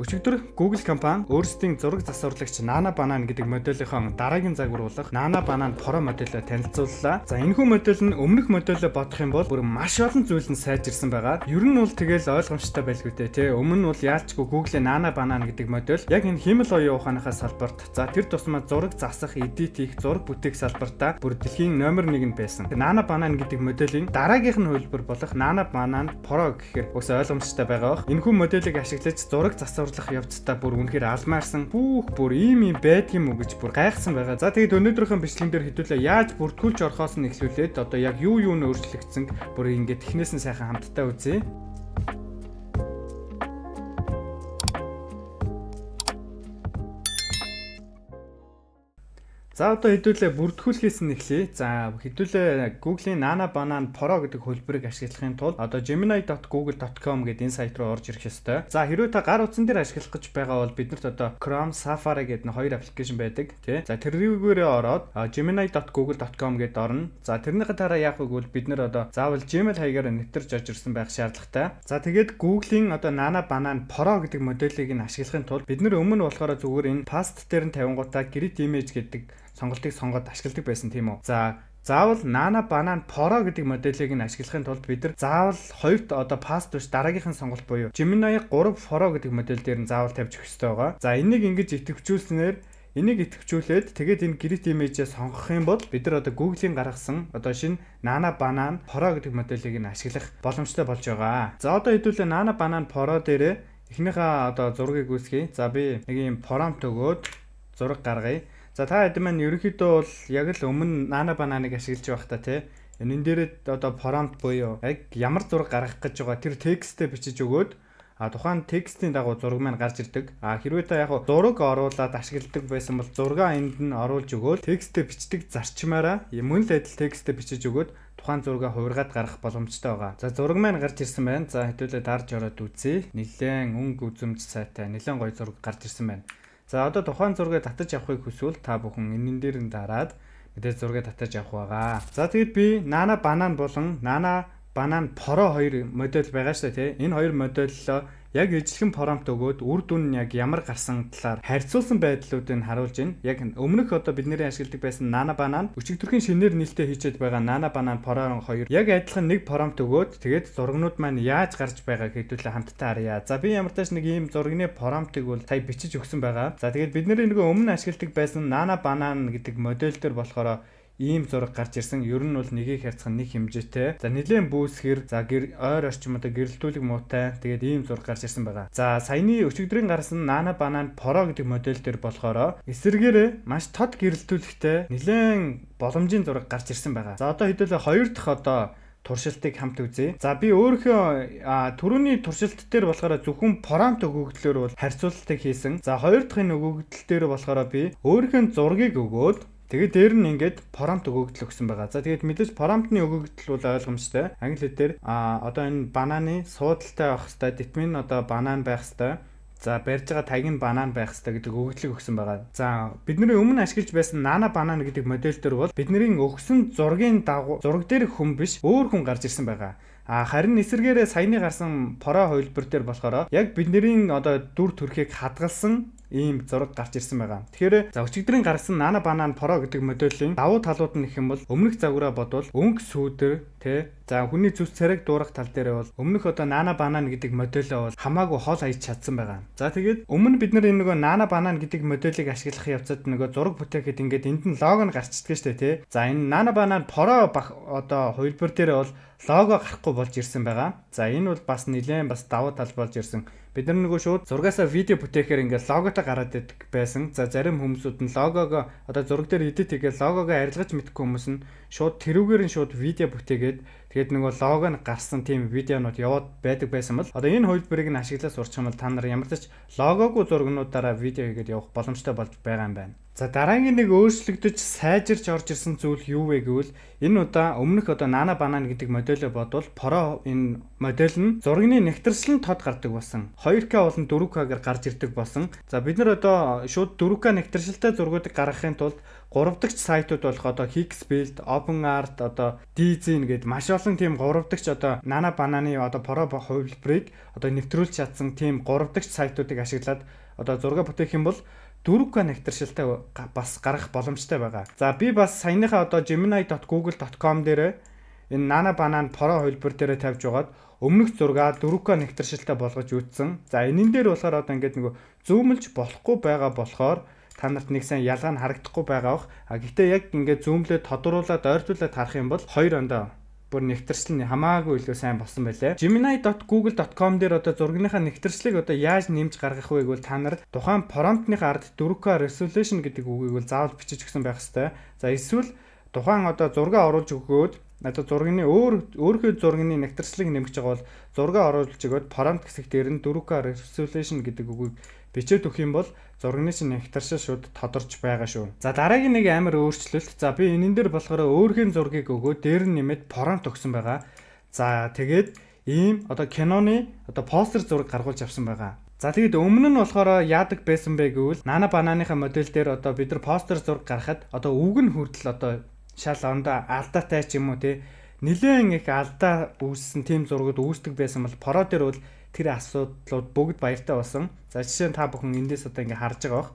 Өчигдөр Google компани өөрсдийн зураг засварлагч Nana Banana гэдэг модельийн дараагийн загварлах Nana Banana Pro моделийг танилцууллаа. За энэхүү модель нь өмнөх модельөө бодох юм бол бүр маш олон зүйл нь сайжирсан байгаа. Ер нь бол тэгэл ойлгомжтой байлгүй дээ, тэ. Өмнө нь бол яалчгүй Google-ийн Nana Banana гэдэг модель яг энэ химэл оюун ухааныхаа салбарт за тэр тусмаа зураг засах, эдит хийх, зураг бүтээх салбартаа бүр дэлхийн номер 1 байсан. Nana Banana гэдэг моделийн дараагийнх нь хөлбөр болох Nana Banana Pro гэхээр бас ойлгомжтой байгаа. Энэхүү моделийг ашиглаж зураг засварлах явцдаа бүр үнэхээр алмаарсан. Бүр ийм байдаг юм уу гэж бүр гайхсан байгаа. За тэгээд өнөөдрийнхөө бичлэгэн дээр хэдүүлээ яаж бүртгүүлж орохоос нь эхлүүлээд одоо яг юу нь өөрчлөгдсөн бүр ингээд технээс нь сайхан хамтдаа үзье. За одоо хэдүүлээ бүртгүүлэхээс нь эхлэе. За хэдүүлээ Google-ийн Nana Banana Pro гэдэг хөлбөрийг ашиглахын тулд одоо gemini.google.com гэдэг энэ сайт руу орж ирэх ёстой. За хэрвээ та гар утсан дээр ашиглах гэж байгаа бол биднэрт одоо Chrome, Safari гэдэг хоёр аппликейшн байдаг, тий. За тэрнийгээрээ ороод gemini.google.com гэдээ орно. За тэрнийхээ дараа яах вэ гэвэл бид нэр одоо заавал Gmail хаягаар нэвтэрч орж ирсэн байх шаардлагатай. За тэгээд Google-ийн одоо Nana Banana Pro гэдэг моделийг нь ашиглахын тулд бид нэр өмнө болохоор зүгээр энэ past дээр нь тавингуудаа grid image гэдэг сонголтыг сонгоод ашигладаг байсан тийм үү. За заавал Nana Banana Pro гэдэг моделийг нь ашиглахын тулд бид нар заавал хоёрт одоо past биш дараагийнх нь сонголт буюу Gemini 3 Pro гэдэг модель дээр нь заавал тавьж өгөх ёстой байгаа. За энийг ингэж идэвхжүүлснээр энийг идэвхжүүлээд тэгээд энэ grid image-ээ сонгох юм бол бид нар одоо Google-ийн гаргасан одоо шинэ Nana Banana Pro гэдэг моделийг нь ашиглах боломжтой болж байгаа. За одоо хэдүүлээ Nana Banana Pro дээрээ эхнийхээ одоо зургийг үүсгэе. За би нэг юм prompt өгөөд зураг гаргая. За та хэд маань ерөнхийдөө бол яг л өмнө Nana Banana-ыг ашиглаж байхдаа тий энэ дээрээ одоо prompt буюу яг ямар зураг гаргах гэж байгаа тэр текстээ бичиж өгөөд тухайн текстийн дагуу зураг маань гарч ирдэг. Хэрвээ та яг зураг оруулаад ашигладаг байсан бол зургаа энд нь оруулж өгөөл текстээ бичдэг зарчмаараа мөн л адил текстээ бичиж өгөөд тухайн зургаа хувиргаад гаргах боломжтой байгаа. За зураг маань гарч ирсэн байна. За хэдүүлээ дарж ороод үзье. Нилээн өнгө үзэмж сайтай нилээн гоё зураг гарч ирсэн байна. За одоо тухайн зургийг татаж авахыг хүсвэл та бүхэн энэн дээр нь дараад мэдээ зургийг татаж авах байгаа. За тэгэд би Nana Banana болон Nana Banana Pro хоёр модель байгаа шүү дээ, тий. Энэ хоёр модельлоо яг ижлэхэн prompt өгөөд үр дүн нь яг ямар гарсан талаар харьцуулсан байдлуудыг харуулж байна. Яг өмнөх одоо бидний ашигладаг байсан Nana Banana өчигдөрхийн шинээр нээлттэй хийчихэд байгаа Nana Banana Pro 2 яг адилхан нэг prompt өгөөд тэгээд зургнууд маань яаж гарч байгааг хэдүүлээ хамтдаа харъя. За би ямар ч тааш нэг ийм зургийн prompt-ыг бол сая бичиж өгсөн байгаа. За тэгээд бидний нөгөө өмнө ашигладаг байсан Nana Banana гэдэг модель дээр болохоор ийм зураг гарч ирсэн. Ер нь бол нэгийг харьцах нэг хэмжээтэй. За нэлээд бүүсгэр, за ойр орчмод гэрэлтүүлэг муутай. Тэгээд ийм зураг гарч ирсэн байгаа. За саяны өчигдрийн гарсан Nana Banana Pro гэдэг модель дээр болохоор эсэргээрээ маш тод гэрэлтүүлэгтэй нэлээд боломжийн зураг гарч ирсэн байгаа. За одоо хэдүүлээ хоёр дахь одоо туршилтыг хамт үзье. За би өөрийнхөө түрүүний туршилт дээр болохоор зөвхөн prompt өгөгдлөөр бол харьцуултыг хийсэн. За хоёр дахь өгөгдөл дээр болохоор би өөрийнхөө зургийг өгөөд тэгээд дээр нь ингээд prompt өгөгдөл өгсөн байгаа. За тэгээд мэдээж prompt-ны өгөгдөл бол ойлгомжтой. Англи хэлээр одоо энэ бананы суудалтай байх хэвээр, детмин одоо банан байх хэвээр. За барьж байгаа таг нь банан байх хэвээр гэдэг өгөгдлийг өгсөн байгаа. За бидний өмнө ашиглаж байсан Nana Banana гэдэг модель дээр бол бидний өгсөн зургийн дагуу зураг дээр хүн биш өөр хүн гарч ирсэн байгаа. Харин эсэргээрээ саяны гарсан Pro хувилбар дээр болохоор яг бидний одоо дүр төрхийг хадгалсан ийм зураг гарч ирсэн байгаа. Тэгэхээр за өчигдрийн гарсан Nana Banana Pro гэдэг моделийн давуу талууд нь гэх юм бол өмнөх загвараа бодвол өнгө сүүдэр тий. За хүний зүс царайг дуурах тал дээр бол өмнөх одоо Nana Banana гэдэг моделөө бол хамаагүй хол аяж чадсан байгаа. За тэгээд өмнө бид нар энэ нөгөө Nana Banana гэдэг моделийг ашиглах явцад нөгөө зураг бүтээхэд ингээд энд нь лого нь гарчдаг шүү дээ тий. За энэ Nana Banana Pro одоо хувилбар дээр бол лого гарахгүй болж ирсэн байгаа. За энэ бол бас нэлээд бас давуу тал болж ирсэн. Бид нар нөгөө шууд зургаасаа видео бүтээхээр ингээд логотой гараад идэг байсан. За зарим хүмүүсүүд нь логого одоо зураг дээр эдит хийгээд логого арилгаж мэдгүй хүмүүс нь шууд тэрүүгээр нь шууд видео бүтээгээд тэгээд нөгөө лого нь гарсан тийм видеонууд яваад байдаг байсан бол одоо энэ хувилбарыг нь ашиглаж сурч юм бол та нар ямар ч логогүй зургнуудаараа видео хийгээд явах боломжтой болж байгаа юм байна. За дараагийн нэг өөрчлөгдөж сайжирч орж ирсэн зүйл юу вэ гэвэл энэ удаа өмнөх Nana Banana гэдэг модельөө бодвол Pro энэ модель нь зургийн нэгтрсэн тод гардаг болсон. 2K болон 4K-гаар гарч ирдэг болсон. За бид нар одоо шууд 4K нэгтршилтэй зургуудыг гаргахын тулд 3 дахь сайтууд болох одоо Hixbuild, OpenArt, одоо Dizin гэдэг маш олон тийм 3 дахь одоо Nana Banana-ны одоо Pro хувилбарыг одоо нэвтрүүлж чадсан тийм 3 дахь сайтуудыг ашиглаад одоо зураг бүтээх юм бол 4K нэгтршилтэй бас гаргах боломжтой байгаа. За би бас саяныхаа одоо gemini.google.com дээр энэ Nana Banana Pro хувилбар дээр тавьж байгаад өмнөх зургаа 4K нэгтршилтэй болгож үүссэн. За энэн дээр болохоор одоо ингээд нөгөө зүүмлж болохгүй байгаа болохоор та нарт нэг сайн ялгаа нь харагдахгүй байгаа бох. Гэхдээ яг ингээд зүүмлээд тодруулаад ойртуулаад харах юм бол 2 ондоо бүр нэгтршил нь хамаагүй илүү сайн болсон байлээ. Gemini.google.com дээр одоо зургийнхаа нэгтршлийг одоо яаж нэмж гаргах вэ гэвэл та нар тухайн промптныхаа ард 4K resolution гэдэг үгийг бол заавал бичиж өгсөн байх ёстой. За эсвэл тухайн одоо зургаа оруулж өгөөд одоо зургийн өөрийнхөө зургийн нэгтршлийг нэмж байгаа бол зургаа оруулж өгөөд промпт хэсэг дээр нь 4K resolution гэдэг үгийг бичээд өгөх юм бол зургийн чинь нэгтршил шууд тодорч байгаа шүү. За дараагийн нэг амар өөрчлөлт. За би энэн дээр болохоор өөрхийн зургийг өгөө дээр нь нэмээд промпт өгсөн байгаа. За тэгээд ийм одоо Canon-ы одоо постэр зураг гаргуулж авсан байгаа. За тэгээд өмнө нь болохоор яадаг байсан бэ гэвэл Nana Banana-ныхаа модель дээр одоо бид нар постэр зураг гаргахад одоо үг нь хүртэл одоо шал ондоо алдаатай ч юм уу те нэлээд их алдаа үүссэн тийм зургууд үүсдэг байсан бол Pro дээр бол тэр асуудлууд бүгд баяртай болсон. За жишээ нь та бүхэн эндээс одоо ингээ харж байгаа бох.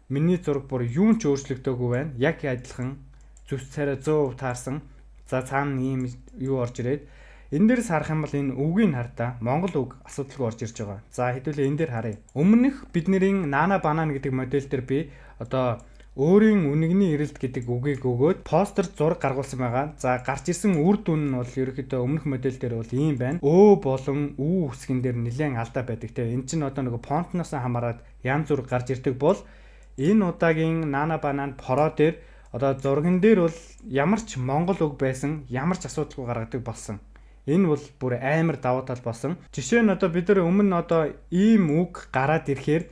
Миний зураг бүр юун ч өөрчлөгдөөгүй байна. Яг адилхан зүс царай 100% таарсан. За цаана ийм юу орж ирээд энэ дээрс харах юм бол энэ үгийн хартаа монгол үг асуудалгүй орж ирж байгаа. За хэдүүлээ энэ дээр харъя. Өмнөх бидний Nana Banana гэдэг модель дээр би одоо өөрийн үнэгний эрэлт гэдэг үгийг өгөөд постэр зураг гаргуулсан байгаа. За гарч ирсэн үр дүн нь бол ерөөхдөө өмнөх модель дээр бол ийм байна. Өө болон үү хэсгэн дээр нэлээд алдаа байдаг те. Энд чинь одоо нөгөө фонтноос хамаарат янз бүр гарч ирдэг бол энэ удаагийн Nana Banana Pro дээр одоо зурган дээр бол ямар ч монгол үг байсан, ямар ч асуудалгүй гаргадаг болсон. Энэ бол бүр амар давуу тал болсон. Жишээ нь одоо бид нар өмнө одоо ийм үг гараад ирэхээр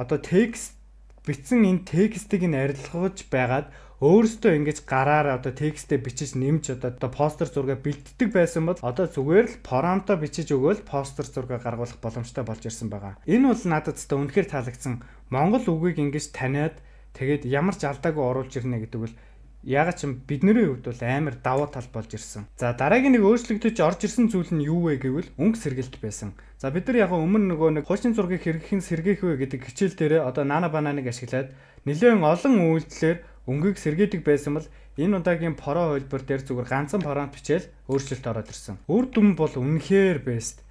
одоо текст бичсэн энэ текстийг нь арилгаж байгаад өөрөөсөө ингэж гараар одоо текстээ бичиж нэмж одоо постэр зураг бэлддэг байсан бол одоо зүгээр л промптоо бичиж өгөөл постэр зураг гаргуулах боломжтой болж ирсэн байгаа. Энэ бол надад зөвхөн үнэхээр таалагдсан. Монгол үгийг ингэж таниад тэгээд ямар ч алдаагүй оруулж ирнэ гэдэг бол ягаад ч бидний хувьд бол амар давуу тал болж ирсэн. За дараагийн нэг өөрчлөгдөж орж ирсэн зүйл нь юу вэ гэвэл өнгө сэргэлт байсан. За бид нар яг өмнө нөгөө нэг хуучин зургийг хэрхэн сэргээх вэ гэдэг хичээл дээр одоо Nana Banana-ыг ашиглаад нэлээд олон үйлдэлээр өнгөийг сэргээдэг байсан бол энэ удаагийн Pro хувилбар дээр зүгээр ганцхан промпт бичээл өөрчлөлт ороод ирсэн. Үр дүн бол үнэхээр бест.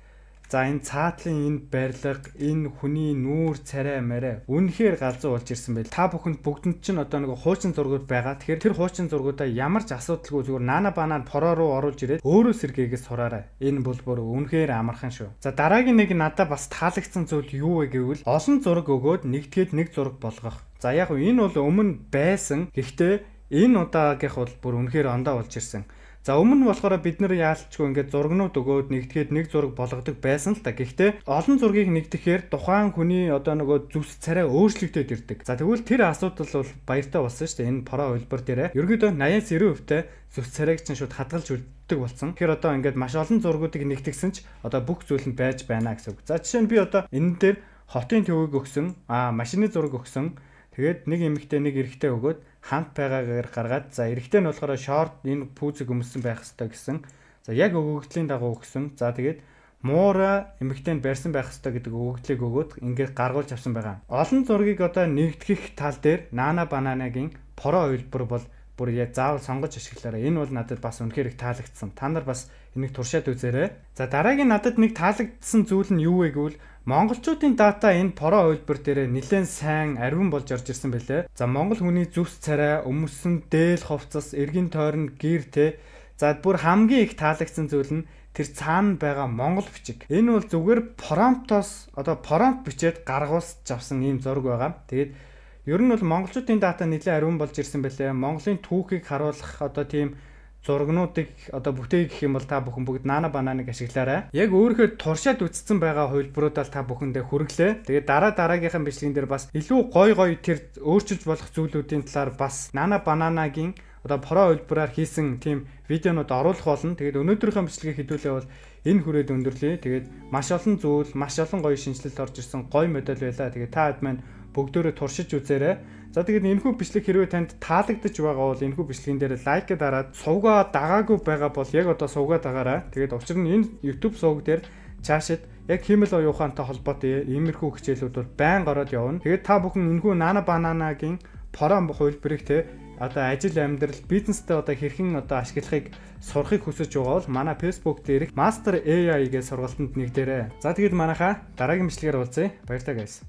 За энэ цаатлын энэ барилга, энэ хүний нүүр царай марай үнэхээр галзуу болж ирсэн байл. Та бүхэнд бүгдэнд чинь одоо нэг хуучин зургууд байгаа. Тэгэхээр тэр хуучин зургуудаа ямар ч асуудалгүй зүгээр Nana Banana Pro руу оруулж ирээд өөрөө сэргээгээс сураарай. Энэ бол бүр үнэхээр амархан шүү. За дараагийн нэг надад бас таалагдсан зүйл юу вэ гэвэл олон зураг өгөөд нэгтгэхэд нэг зураг болгох. За яг энэ бол өмнө байсан. Гэхдээ энэ удаагийнх бол бүр үнэхээр ондоо болж ирсэн. За өмнө нь болохоор бид нар яалтчгүй ингээд зургнууд өгөөд нэгтгэхэд нэг зураг болгодог байсан л та. Гэхдээ олон зургийг нэгтгэхээр тухайн хүний одоо нөгөө зүс царай өөрчлөгдөд ирдэг. За тэгвэл тэр асуудал бол баяртай болсон шүү дээ. Энэ Pro хувилбар дээр ерөөдөө 80-90% зүс царайг чинь шууд хадгалж үлддэг болсон. Тэгэхээр одоо ингээд маш олон зургуудыг нэгтгэсэн ч одоо бүх зүйл нь байж байна гэсэн үг. За жишээ нь би одоо энэ дээр хотын төвийг өгсөн, машины зураг өгсөн. Тэгээд нэг эмэгтэй нэг эрэгтэй өгөөд хамт байгаагаар гаргаад за эрэгтэй нь болохоор шорт энэ пүүзэг өмссөн байх ёстой гэсэн. За яг өгөгдлийн дагуу өгсөн. За тэгээд муура эмэгтэй нь барьсан байх ёстой гэдэг өгөгдлийг өгөөд ингээд гаргуулж авсан байгаа. Олон зургийг одоо нэгтгэх тал дээр Nana Banana-гийн Pro хувилбар бол бүр заавал сонгож ашиглаарай. Энэ бол надад бас үнэхээр их таалагдсан. Та нар бас энийг туршаад үзээрэй. За дараагийн надад нэг таалагдсан зүйл нь юу вэ гэвэл монголчуудын дата энэ Pro хувилбар дээр нэлээд сайн ариун болж орж ирсэн байлээ. За монгол хүний зүс царай, өмсөн дээл хувцас, эргэн тойрон гэр те. За бүр хамгийн их таалагдсан зүйл нь тэр цаана байгаа монгол бичиг. Энэ бол зүгээр промптоос одоо промпт бичээд гаргуулж авсан ийм зураг байгаа. Тэгээд ер нь бол монголчуудын дата нэлээд ариун болж ирсэн байлээ. Монголын түүхийг харуулах одоо тийм зурагнуудыг одоо бүтээх гэх юм бол та бүхэн бүгд Nana Banana-ыг ашиглаарай. Яг өөрөөр туршаад үтцсэн байгаа хувилбаруудаа та бүхэндээ хүргэлээ. Тэгээд дараагийнхаа бичлэгэн дээр бас илүү гоё тэр өөрчилж болох зүйлүүдийн талаар бас Nana Banana-гийн одоо Pro хувилбараар хийсэн тийм видеонууд оруулах болно. Тэгээд өнөөдрийнхөө бичлэгийг хэдүүлээ бол энэ хүрээд өндөрлөе. Тэгээд маш олон зүйл, маш олон гоё шинжилэлт орж ирсэн гоё модель байлаа. Тэгээд та хэд маань бүгдөө туршиж үзээрэй. За тэгээд энэхүү бичлэг хэрвээ танд таалагдж байгаа бол энэхүү бичлэгэн дээр лайк дараад сувгаа дагаагүй байгаа бол яг одоо сувгаа дагаарай. Тэгээд учир нь энэ YouTube сувг дээр цаашид яг хиймэл оюухантай холбоотой иймэрхүү хичээлүүд бол байнга ороод явна. Тэгээд та бүхэн энэхүү Nana Banana-гийн Pro хувилбарыг те одоо ажил амьдрал бизнестэй одоо хэрхэн одоо ашиглахыг сурахыг хүсэж байгаа бол манай Facebook дээрх Master AI-гээ сургалтанд нэгдээрэй. За тэгээд манайхаа дараагийн бичлэгээр уулзъя. Баярлалаа guys.